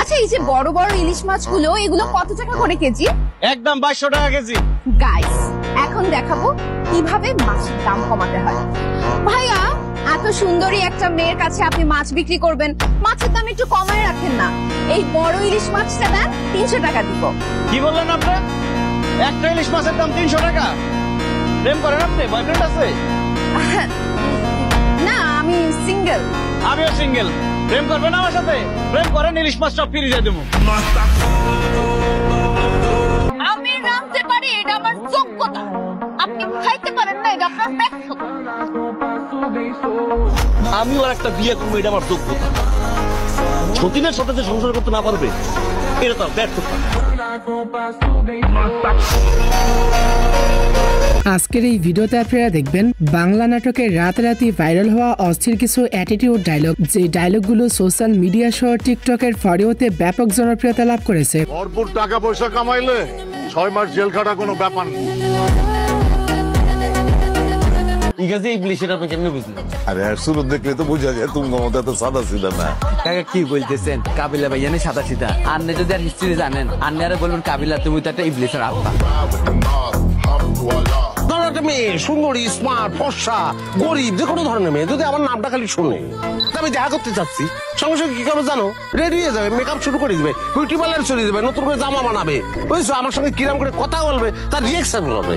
আচ্ছা এই যে বড় বড় ইলিশ মাছগুলো এগুলো কত টাকা করে কেজি? একদম 2200 টাকা কেজি। গাইস এখন দেখাবো কিভাবে মাছের দাম কমাতে হয়। ভাইয়া এত সুন্দরী একটা মেয়ের কাছে আপনি মাছ বিক্রি করবেন, মাছের দাম একটু কমায় রাখেন না। এই বড় ইলিশ মাছটা দেন 300 টাকা দিব। কি বললেন আপনি? একটা ইলিশ মাছের দাম 300 টাকা? প্রেম করেন আপনি? বয়ফ্রেন্ড আছে? না আমি সিঙ্গেল। আমিও সিঙ্গেল। প্রেম করবেন আমার সাথে? প্রেম করেন, ইলিশ মাছ সব ফ্রি দিয়ে দেবো। আমি নামতে পারি, এটা আমার যোগ্যতা। আপনি খাইতে পারেন না, এটা আপনার ব্যর্থতা। আমিও একটা বিয়ে করবো, এটা আমার যোগ্যতা। সতীনের সাথে যে সংসার করতে না পারবে এটা তার ব্যর্থতা। আজকের এই ভিডিওতে আপনারা দেখবেন বাংলা নাটকের রাতারাতি ভাইরাল হওয়া অস্থির কিছু অ্যাটিটিউড ডায়লগ, যে ডায়লগগুলো সোশ্যাল মিডিয়া সহ টিকটকের ফরিওতে ব্যাপক জনপ্রিয়তা লাভ করেছে। ভরপুর টাকা পয়সা কামাইলে 6 মাস জেল খাটা কোনো ব্যাপার না। ঠিক আছে, ইবলিশ এটা আপনি কেমনে বুঝলেন? আরে শুরু দেখলে তো বুঝা যায় তুমি মমতা তো সাদা সিধা না। কাকা কি বলতেছেন? কাবিলা ভাইয়া নেই সাদা সিধা। আন্নে যদি আর হিস্ট্রি জানেন, আন্নে আরে বলবেন কাবিলা তুমি তো একটা ইবলিশের আত্মা। মেয়ে সুন্দরী, স্মার্ট, ফর্সা, গরিব, যে কোনো ধরনের মেয়ে যদি আমার নামটা খালি শুনে, আমি দেখা করতে চাচ্ছি, সঙ্গে সঙ্গে কি করবে জানো? রেডি হয়ে যাবে, মেকআপ শুরু করে দিবে, বিউটি পার্লার চলে যাবে, নতুন করে জামা বানাবে, বুঝছো? আমার সঙ্গে কিরাম করে কথা বলবে, তার রিয়েকশন হবে।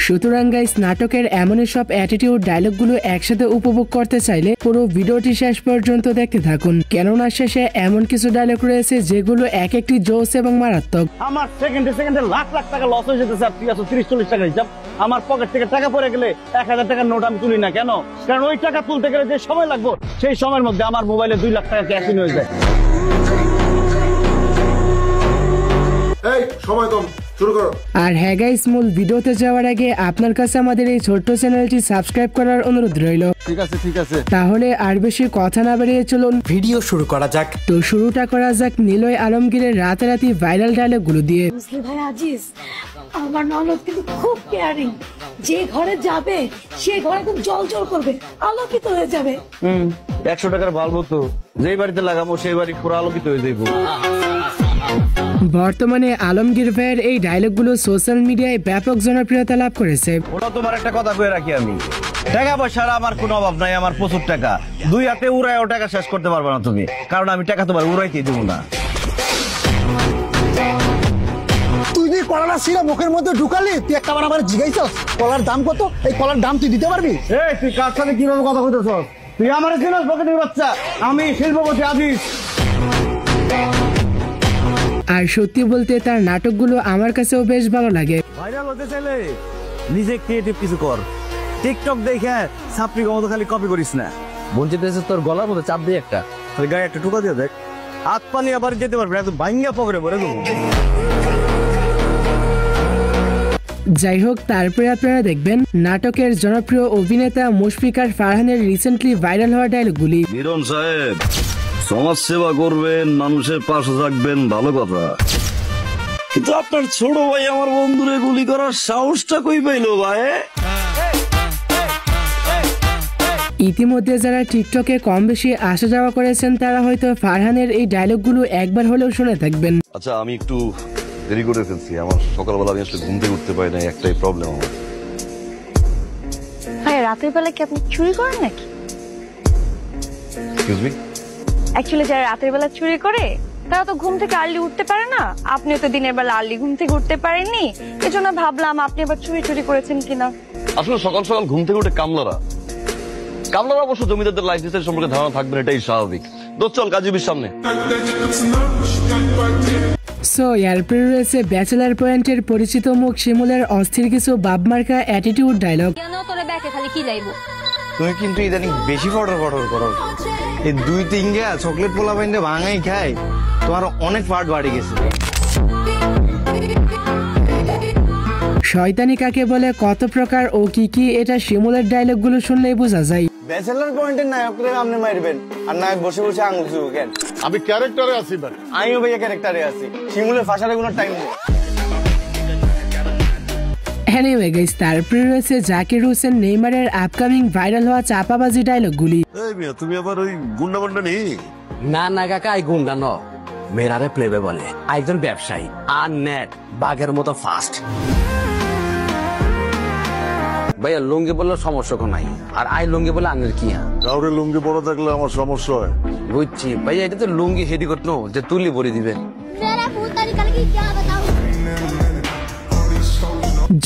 সুতরাং গাইস, নাটকের এমনই সব অ্যাটিটিউড ডায়লগগুলো একসাথে উপভোগ করতে চাইলে পুরো ভিডিওটি শেষ পর্যন্ত দেখতে থাকুন, কেননা শেষে এমন কিছু ডায়লগ রয়েছে যেগুলো এক একটি জোস এবং মারাত্মক। আমার সেকেন্ডে সেকেন্ডে লাখ লাখ টাকা লস হয়ে যেতেছে, আর তুই আছো 30-40 টাকা হিসাব। আমার পকেট থেকে টাকা পড়ে গেলে 1000 টাকার নোট আমি তুলি না কেন? কারণ ওই টাকা তুলতে গেলে যে সময় লাগবে, সেই সময়ের মধ্যে আমার মোবাইলে 2 লাখ টাকা ক্যাশ ইন হয়ে যায়। এই সময় কম, শুরু করো। আর হ্যাঁ গাইস, মূল ভিডিওতে যাওয়ার আগে আপনার কাছে আমাদের এই ছোট্ট চ্যানেলটি সাবস্ক্রাইব করার অনুরোধ রইল। ঠিক আছে ঠিক আছে। তাহলে আর বেশি কথা না বাড়িয়ে চলুন ভিডিও শুরু করা যাক। তো শুরুটা করা যাক নিলয় আলমগীরের রাতারাতি ভাইরাল ডায়লগগুলো দিয়ে। বুঝলি ভাই আজিজ, আমার ননদ কিন্তু খুব কেয়ারিং। যে ঘরে যাবে সে ঘরে খুব জল জল করবে, আলোকিত হয়ে যাবে। 100 টাকার বাল্ব তো যেই বাড়িতে লাগাবো সেই বাড়ি পুরো আলোকিত হয়ে যাইব। বর্তমানে আলমগীর ভাইয়ের এই ডায়লগগুলো সোশ্যাল মিডিয়ায় ব্যাপক জনপ্রিয়তা লাভ করেছে। ওটা তোমার একটা কথা কয়ে রাখি, আমি টাকা পয়সার আমার কোনো অভাব নাই, আমার প্রচুর টাকা। 2 হাতে উড়ায়ও টাকা শেষ করতে পারবে না তুমি, কারণ আমি টাকা তোমার উড়াইতে দেবো না। তুই যে কলাটা ছিল মুখের মধ্যে ঢুকালি, তুই একটা বার আমার জিজ্ঞাসা কলার দাম কত? এই কলার দাম তুই দিতে পারবি? এই তুই কার সাথে কিভাবে কথা বলতেছ? তুই আমার চিনস পকেটের বাচ্চা? আমি শিল্পপতি আজিজ। আর সত্যি বলতে তার নাটকগুলো আমার কাছেও বেশ ভালো লাগে। ভাইরাল হতে চাইলে নিজে ক্রিয়েটিভ কিছু কর। টিকটক দেখে ছাপড়ি মতো খালি কপি করিস না। বঞ্চিতেছে তোর গলার মধ্যে চাপ দিয়ে একটা, খালি গায়ে একটা টুকা দিয়ে দেখ, হাত পানি আবার যেতে পারবে, একদম ভাঙ্গা পকেটে পড়ে দেবো। যাই হোক, তারপরে আপনারা দেখবেন নাটকের জনপ্রিয় অভিনেতা মুশফিকার ফারহানের রিসেন্টলি ভাইরাল হওয়া ডায়লগগুলি। মিরন সাহেব, সমাজ সেবা করবেন, মানুষের পাশে থাকবেন, ভালো কথা, কিন্তু আপনার ছোট ভাই আমার বন্ধুরে গুলি করার সাহসটা কই পাইলো ভাই? ইতিমধ্যে যারা টিকটকে কম বেশি আসা যাওয়া করেছেন তারা হয়তো ফারহানের এই ডায়লগগুলো একবার হলেও শুনে থাকবেন। আচ্ছা, আমি একটু দেরি করে ফেলছি, আমার সকালবেলা আমি আসলে ঘুম থেকে উঠতে পারি না, একটাই প্রবলেম আমার। হ্যাঁ, রাতের বেলা কি আপনি চুরি করেন নাকি? Excuse me? অ্যাকচুয়ালি যারা রাতের বেলা চুরি করে তারা তো ঘুম থেকে আর্লি উঠতে পারে না। আপনিও তো দিনের বেলা আর্লি ঘুম থেকে উঠতে পারেননি, এজন্য ভাবলাম আপনি আবার চুরি করেছেন কিনা। আসলে সকাল সকাল ঘুম থেকে উঠে কামলারা অবশ্য জমিদারদের লাইফ স্টাইল সম্পর্কে ধারণা থাকবে, এটাই স্বাভাবিক। চল কাজীবির সামনে। সো এরপরে রয়েছে ব্যাচেলার পয়েন্টের পরিচিত মুখ শিমুলের অস্থির কিছু বাপমার্কা অ্যাটিটিউড ডায়লগ। কেন তোরে ব্যাকে খালি কি লাইবো? তুমি কিন্তু ইদানিং বেশি ফটর করো। এই 2-3 গা চকলেট পোলা বাইন্দে ভাঙাই খাই, তোমার অনেক ফাট বাড়ি গেছে। শয়তানি কাকে বলে, কত প্রকার ও কি কি, এটা শিমুলের ডায়লগগুলো শুনলেই বোঝা যায়। ব্যাচেলার পয়েন্টের নায়করে আপনি মারবেন আর নায়ক বসে বসে আঙুল চুবো কেন? আমি ক্যারেক্টারে আছি ভাই। আমিও ভাইয়া ক্যারেক্টারে আছি, শিমুলের ফাঁসারে কোনো টাইম নেই। এনিওয়ে গাইস, তারপরে রয়েছে জাকির হোসেন নেইমারের আপকামিং ভাইরাল হওয়া চাপাবাজি ডায়লগগুলি। এই মিয়া তুমি আবার ওই গুন্ডা গুন্ডা নেই? না না কাকা, আই গুন্ডা ন, মেরারে প্লেবে বলে একজন ব্যবসায়ী আর নেট বাঘের মতো ফাস্ট। ভাইয়া লুঙ্গি বললে সমস্যা নাই, আর আই লুঙ্গি বলে আনের কি? কাউরে লুঙ্গি বড় থাকলে আমার সমস্যা হয়। বুঝছি ভাইয়া, এটা তো লুঙ্গি হেডি করতো যে তুলি ভরে দিবেন।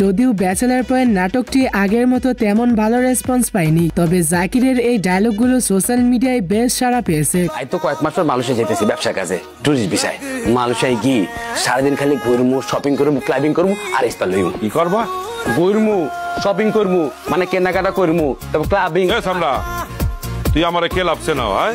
যদিও ব্যাচেলার পয়েন্ট নাটকটি আগের মতো তেমন ভালো রেসপন্স পায়নি, তবে জাকিরের এই ডায়লগগুলো সোশ্যাল মিডিয়ায় বেশ সাড়া পেয়েছে। আই তো কয়েক মাস পর মালয়েশিয়া যেতেছি ব্যবসার কাজে, টুরিস্ট বিষয়। মালয়েশিয়ায় কি সারাদিন খালি ঘুরমু, শপিং করবো, ক্লাইম্বিং করবো আর ইস্পার লইমু। কি করবা? ঘুরমু, শপিং করবো, মানে কেনাকাটা করবো, তারপর ক্লাবিং। তুই আমার কেলাপ চেনা হয়?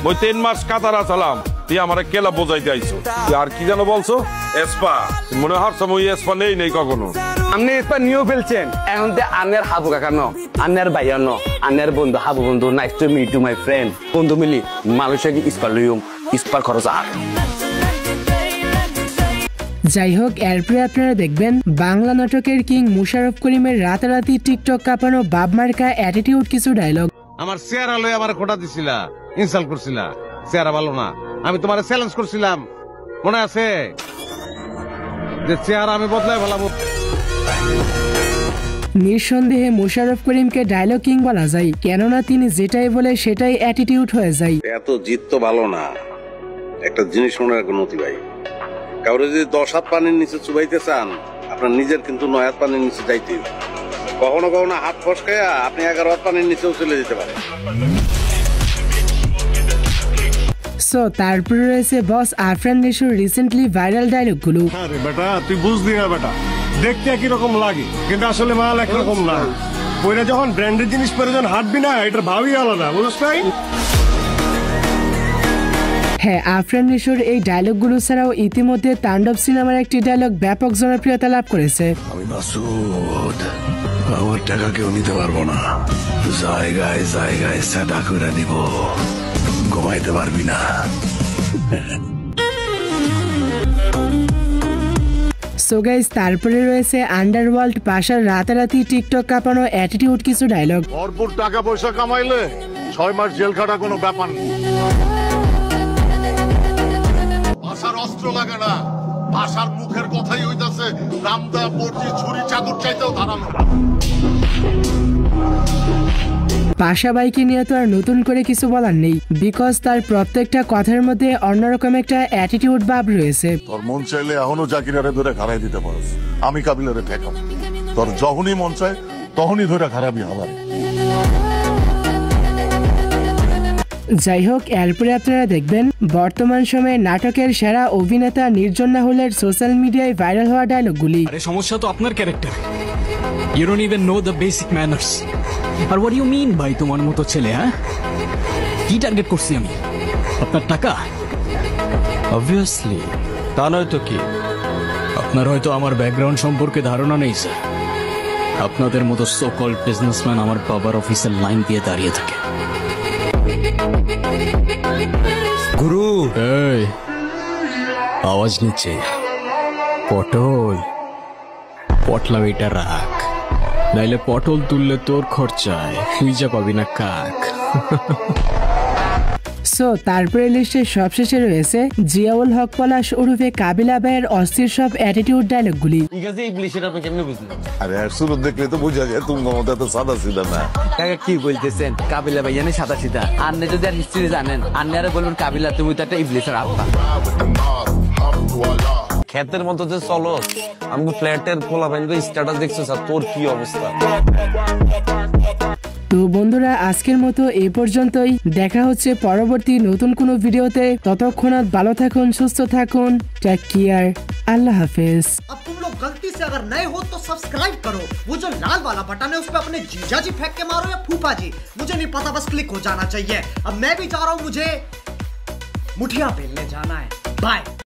ওই 3 মাস কাতার আসালাম, তুই আমার কেলাপ বোঝাইতে আইছো। আর কি যেন বলছো? এসপা? মনে হয় ওই এসপা নেই কখনো। আপনি এসপা নিয়েও ফেলছেন, এখন তো আনের হাবু কাকা ন, আনের ভাইয়া ন, আনের বন্ধু হাবু বন্ধু। Nice to meet you my friend. বন্ধু মিলি মালয়েশিয়া কি ইস্পার লইম, ইস্পার খরচ আর। যাই হোক, এরপরে আপনারা দেখবেন বাংলা নাটকের কিং মুশারফ করিমের রাতারাতি টিকটক কাঁপানো বাপ মার্কা অ্যাটিটিউড কিছু ডায়লগ। আমার চেহারা লয়ে আমার খোটা দিছিলা, ইনসাল্ট করছিলা, চেহারা ভালো না। আমি তোমার চ্যালেঞ্জ করছিলাম, মনে আছে? যে চেহারা আমি বদলাই ফেলাবো। নিঃসন্দেহে মুশারফ করিমকে ডায়লগ কিং বলা যায়, কেননা তিনি যেটাই বলে সেটাই অ্যাটিটিউড হয়ে যায়। এত জিত তো ভালো না। একটা জিনিস মনে রাখবেন অতি ভাই, কাউরে যদি 10 হাত পানির নিচে চুবাইতে চান, আপনার নিজের কিন্তু 9 হাত পানির নিচে যাইতে হবে। কখনো কখনো হাত ফসকাইয়া আপনি 11 হাত পানির নিচেও চলে যেতে পারেন। সো তারপরে রয়েছে বস আরফান নিশোর রিসেন্টলি ভাইরাল ডায়লগগুলো। আরে বেটা তুই বুঝলি না বেটা, দেখতে একই রকম লাগে কিন্তু আসলে মাল একরকম না। ওইটা যখন ব্র্যান্ডের জিনিস পরে যখন হাঁটবি না, এটার ভাবই আলাদা, বুঝছ নাই? হ্যাঁ, আরফান নিশোর এই ডায়লগগুলো ছাড়াও ইতিমধ্যে তাণ্ডব সিনেমার একটি ডায়লগ ব্যাপক জনপ্রিয়তা লাভ করেছে। আমি মাসুদ, আমার টাকা কেউ নিতে পারবো না, জায়গায় জায়গায় সাদা করে দিব, ঘুমাইতে পারবি না। সো গাইস, তারপরে রয়েছে আন্ডারওয়ার্ল্ড পাশার রাতারাতি টিকটক কাঁপানো অ্যাটিটিউড কিছু ডায়লগ। ভরপুর টাকা পয়সা কামাইলে 6 মাস জেল খাটা কোনো ব্যাপার না। ভাষার অস্ত্র লাগে না, ভাষার মুখের কথাই হইতাছে রামদা বর্জি ছুরি চাদর চাইতেও ধারালো। পাশা বাইকে নিয়ে তো আর নতুন করে কিছু বলার নেই, বিকজ তার প্রত্যেকটা কথার মধ্যে অন্যরকম একটা অ্যাটিটিউড ভাব রয়েছে। তোর মন চাইলে এখনো জাকিরারে ধরে খারাই দিতে পারস, আমি কাবিলারে ঠেকাম। তোর যখনই মন চায় তখনই ধরে খারাপই হবার। যাই হোক, এরপরে আপনারা দেখবেন বর্তমান সময়ে নাটকের সেরা অভিনেতা নির্জন রাহুলের সোশ্যাল মিডিয়ায় ভাইরাল হওয়া ডায়লগগুলি। সমস্যা তো আপনার character, you don't even know the basic manners. আর হোয়াট ইউ মিন ভাই তোমার মতো ছেলে? হ্যাঁ, কি টার্গেট করছি আমি? আপনার টাকা? অবভিয়াসলি, তা নয় তো কি? আপনার হয়তো আমার ব্যাকগ্রাউন্ড সম্পর্কে ধারণা নেই স্যার। আপনাদের মতো সো কল্ড বিজনেসম্যান আমার বাবার অফিসের লাইন দিয়ে দাঁড়িয়ে থাকে। গুরু, এই আওয়াজ নিচ্ছে পটল, পটলা এটা রাখ, নাইলে পটল তুললে তোর খরচায় সুইজা পাবি না কাক। সো তারপরে লিস্টের সবশেষে রয়েছে জিয়াউল হক পলাশ ওরফে কাবিলা ভাইয়ের অস্থির সব অ্যাটিটিউড ডায়লগগুলি। ঠিক আছে, ইংলিশটা আপনি কেমনে বুঝলেন? আরে শুরু দেখলে তো বোঝা যায় তুমি মমতা তো সাদা সিধা না। কাকা কি বলতেছেন? কাবিলা ভাই জানে সাদা সিধা, আন্নে যদি আর হিস্ট্রি জানেন আন্নে আর বলবেন কাবিলা তুমি তো একটা ইবলিশের আত্মা। ক্ষেতের মতো যে চলো, আমি ফ্ল্যাটের পোলা ভাই স্ট্যাটাস দেখছো স্যার, তোর কি অবস্থা? তো বন্ধুরা, আজকের মতো এই পর্যন্তই। দেখা হচ্ছে পরবর্তী নতুন কোনো ভিডিওতে। ততক্ষণ ভালো থাকুন, সুস্থ থাকুন, টেক কেয়ার, আল্লাহ হাফেজ। अब तुम लोग गलती से अगर नए हो तो सब्सक्राइब करो, वो जो लाल वाला बटन है उस पर अपने जीजा जी फेंक के मारो या फूफा जी, मुझे नहीं पता, बस क्लिक हो जाना चाहिए। अब मैं भी जा रहा हूं, मुझे मुठिया बेलने जाना है। बाय।